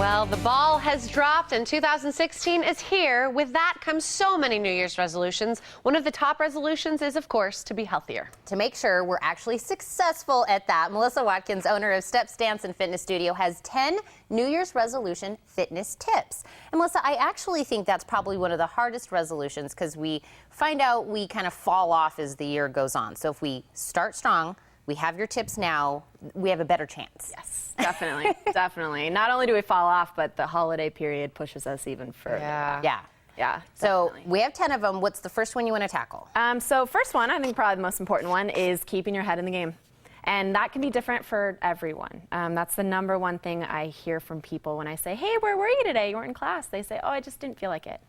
Well, the ball has dropped and 2016 is here. With that comes so many New Year's resolutions. One of the top resolutions is, of course, to be healthier. To make sure we're actually successful at that, Melissa Watkins, owner of Steps Dance and Fitness Studio, has 10 New Year's resolution fitness tips. And Melissa, I actually think that's probably one of the hardest resolutions because we find out we kind of fall off as the year goes on. So if we start strong, we have your tips now, we have a better chance. Yes, definitely, definitely. Not only do we fall off, but the holiday period pushes us even further. Yeah. So definitely. we have 10 of them. What's the first one you want to tackle? So first one, I think probably the most important one, is keeping your head in the game. And that can be different for everyone. That's the number one thing I hear from people when I say, hey, where were you today? You weren't in class. They say, oh, I just didn't feel like it.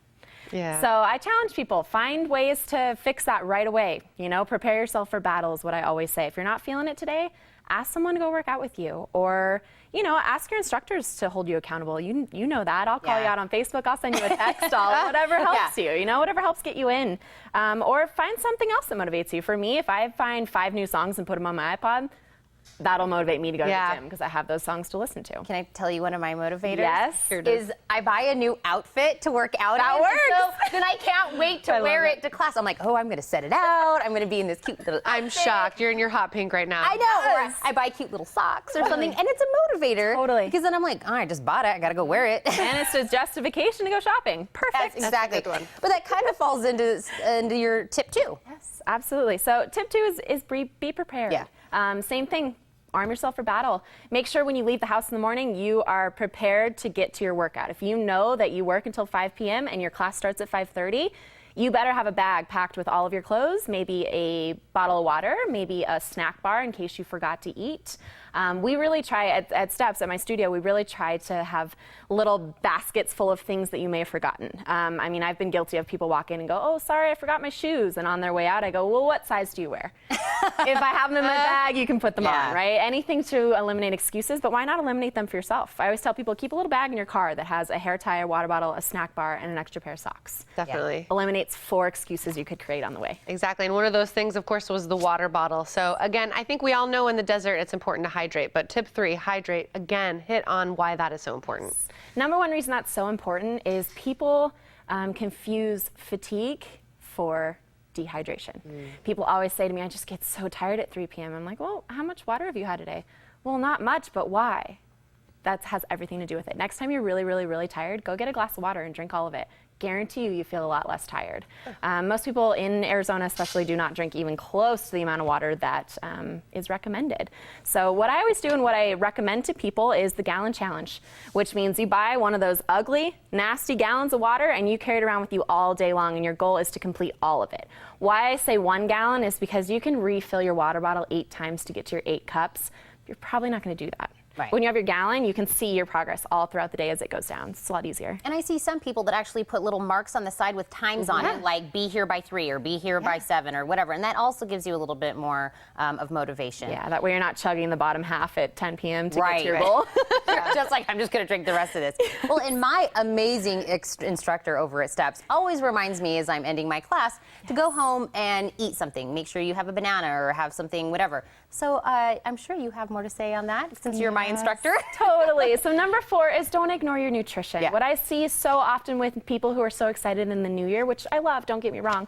Yeah. So I challenge people, find ways to fix that right away. You know, prepare yourself for battle is what I always say. If you're not feeling it today, ask someone to go work out with you, or, you know, ask your instructors to hold you accountable. You know that. I'll call you out on Facebook. I'll send you a text. Whatever helps you, you know, whatever helps get you in. Or find something else that motivates you. For me, if I find 5 new songs and put them on my iPod, that'll motivate me to go to the gym because I have those songs to listen to. Can I tell you one of my motivators? Yes. Is I buy a new outfit to work out That in. works. So then I can't wait to wear it to class. I'm like, oh, I'm going to set it out. I'm going to be in this cute little outfit. I'm shocked. You're in your hot pink right now. I know. Or I buy cute little socks or something, and it's a motivator. Totally. Because then I'm like, oh, I just bought it. I got to go wear it. And it's a justification to go shopping. Perfect. That's exactly. That's a good one. But that kind of falls into your tip 2. Yes, absolutely. So tip 2 is be prepared. Yeah. Same thing. Arm yourself for battle. Make sure when you leave the house in the morning, you are prepared to get to your workout. If you know that you work until 5 p.m. and your class starts at 5:30, you better have a bag packed with all of your clothes, maybe a bottle of water, maybe a snack bar in case you forgot to eat. We really try at Steps, at my studio, we really try to have little baskets full of things that you may have forgotten. I mean, I've been guilty of people walk in and go, oh, sorry, I forgot my shoes. And on their way out, I go, well, what size do you wear? If I have them in my bag, you can put them on, right? Anything to eliminate excuses, but why not eliminate them for yourself? I always tell people, keep a little bag in your car that has a hair tie, a water bottle, a snack bar, and an extra pair of socks. Definitely. Eliminates 4 excuses you could create on the way. Exactly. And one of those things, of course, was the water bottle. So again, I think we all know in the desert it's important to hydrate. But tip 3, hydrate. Again, hit on why that is so important. Number one reason that's so important is people confuse fatigue for dehydration. People always say to me, I just get so tired at 3 p.m. I'm like, well, how much water have you had today? Well, not much, but why? That has everything to do with it. Next time you're really, really, really tired, go get a glass of water and drink all of it. Guarantee you feel a lot less tired. Most people in Arizona especially do not drink even close to the amount of water that is recommended. So what I always do and what I recommend to people is the gallon challenge, which means you buy one of those ugly, nasty gallons of water and you carry it around with you all day long, and your goal is to complete all of it. Why I say 1 gallon is because you can refill your water bottle 8 times to get to your 8 cups. You're probably not going to do that. Right. When you have your gallon, you can see your progress all throughout the day as it goes down. It's a lot easier. And I see some people that actually put little marks on the side with times on it, like be here by 3 or be here by 7 or whatever. And that also gives you a little bit more of motivation. Yeah, that way you're not chugging the bottom half at 10 p.m. to get to your goal. You're just like, I'm just going to drink the rest of this. Well, and my amazing instructor over at Steps always reminds me as I'm ending my class to go home and eat something. Make sure you have a banana or have something, whatever. So I'm sure you have more to say on that since you're my instructor. Totally. So number 4 is don't ignore your nutrition. Yeah. What I see so often with people who are so excited in the new year, which I love, don't get me wrong,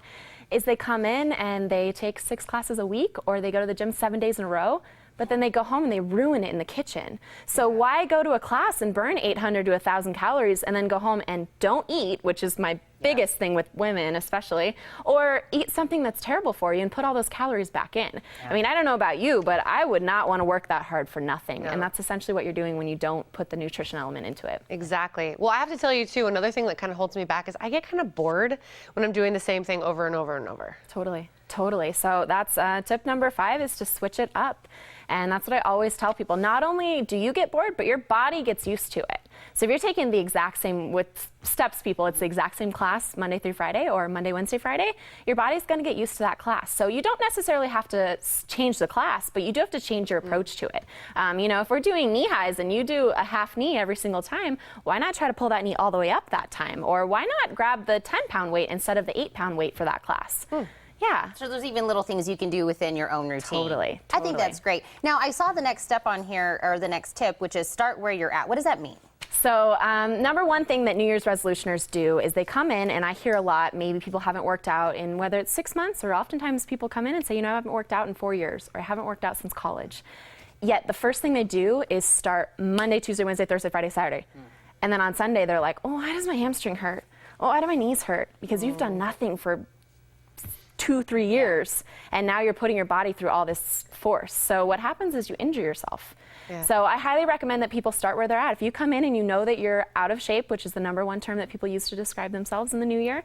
is they come in and they take 6 classes a week, or they go to the gym 7 days in a row, but then they go home and they ruin it in the kitchen. So why go to a class and burn 800 to 1,000 calories and then go home and don't eat, which is my biggest thing with women especially, or eat something that's terrible for you and put all those calories back in. I mean, I don't know about you, but I would not want to work that hard for nothing. And that's essentially what you're doing when you don't put the nutrition element into it. Exactly. Well, I have to tell you, too, another thing that kind of holds me back is I get kind of bored when I'm doing the same thing over and over and over. Totally. Totally. So that's tip number 5 is to switch it up. And that's what I always tell people. Not only do you get bored, but your body gets used to it. So if you're taking the exact same, with Steps people, it's the exact same class Monday through Friday or Monday, Wednesday, Friday, your body's going to get used to that class. So you don't necessarily have to change the class, but you do have to change your approach to it. You know, if we're doing knee highs and you do a half knee every single time, why not try to pull that knee all the way up that time? Or why not grab the 10-pound weight instead of the 8-pound weight for that class? Yeah. So there's even little things you can do within your own routine. Totally. I think that's great. Now, I saw the next step on here, or the next tip, which is start where you're at. What does that mean? So number one thing that New Year's resolutioners do is they come in, and I hear a lot, maybe people haven't worked out in whether it's 6 months, or oftentimes people come in and say, you know, I haven't worked out in 4 years, or I haven't worked out since college. Yet the first thing they do is start Monday, Tuesday, Wednesday, Thursday, Friday, Saturday. And then on Sunday, they're like, oh, why does my hamstring hurt? Oh, why do my knees hurt? Because you've done nothing for 2-3 years, and now you're putting your body through all this force. So what happens is you injure yourself. So I highly recommend that people start where they're at. If you come in and you know that you're out of shape, which is the #1 term that people use to describe themselves in the new year,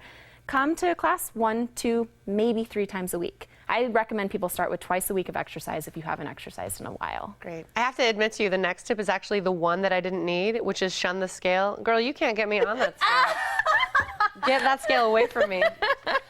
come to class 1, 2, maybe 3 times a week. I recommend people start with twice a week of exercise if you haven't exercised in a while. Great. I have to admit to you, the next tip is actually the one that I didn't need, which is shun the scale. Girl, you can't get me on that scale. Get that scale away from me.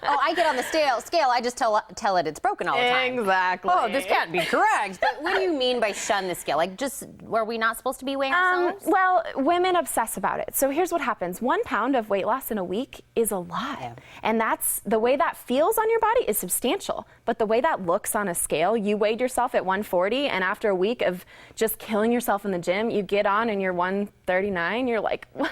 Oh, I get on the scale. I just tell it it's broken all the time. Exactly. Oh, this can't be correct. But what do you mean by shun the scale? Like, just, were we not supposed to be weighing ourselves? Well, women obsess about it. So here's what happens. 1 pound of weight loss in a week is a lot. Yeah. And that's the way that feels on your body is substantial. But the way that looks on a scale, you weighed yourself at 140, and after a week of just killing yourself in the gym, you get on and you're 139, you're like, 1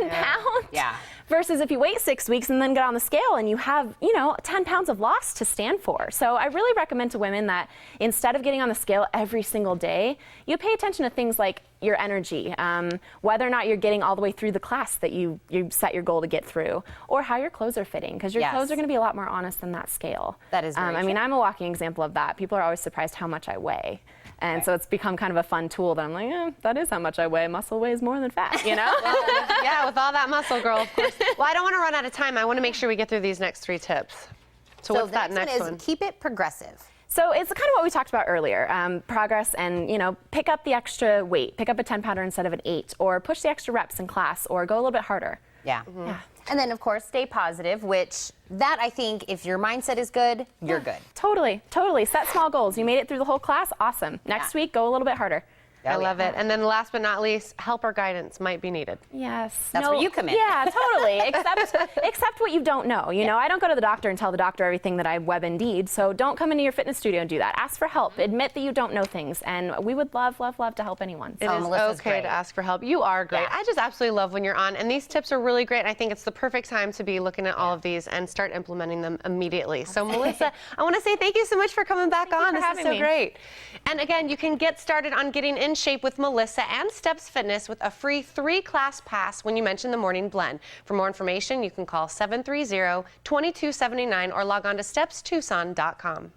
pound? Yeah. Versus if you wait 6 weeks and then get on the scale and you have, 10 pounds of loss to stand for. So I really recommend to women that instead of getting on the scale every single day, you pay attention to things like your energy, whether or not you're getting all the way through the class that you set your goal to get through, or how your clothes are fitting, because your clothes are going to be a lot more honest than that scale. That is very I mean, I'm a walking example of that. People are always surprised how much I weigh. And so it's become kind of a fun tool that I'm like, that is how much I weigh. Muscle weighs more than fat, you know? Yeah, with all that muscle, girl, of course. Well, I don't want to run out of time. I want to make sure we get through these next 3 tips. So what's that next one? Keep it progressive. So it's kind of what we talked about earlier, progress, and pick up the extra weight, pick up a 10-pounder instead of an 8, or push the extra reps in class, or go a little bit harder. Yeah. And then, of course, stay positive, which that I think if your mindset is good, you're good. Totally. Set small goals. You made it through the whole class, awesome. Next week, go a little bit harder. I love it. And then last but not least, help or guidance might be needed. Yes. That's where you come in. Yeah, totally. Except what you don't know. You know, I don't go to the doctor and tell the doctor everything that I WebMD'd, so don't come into your fitness studio and do that. Ask for help. Admit that you don't know things, and we would love to help anyone. It is okay to ask for help. You are great. I just absolutely love when you're on, and these tips are really great. I think it's the perfect time to be looking at all of these and start implementing them immediately. So, Melissa, I want to say thank you so much for coming back on. This is so great. And again, you can get started on getting in shape with Melissa and Steps Fitness with a free 3-class pass when you mention the Morning Blend. For more information, you can call 730-2279 or log on to stepstucson.com.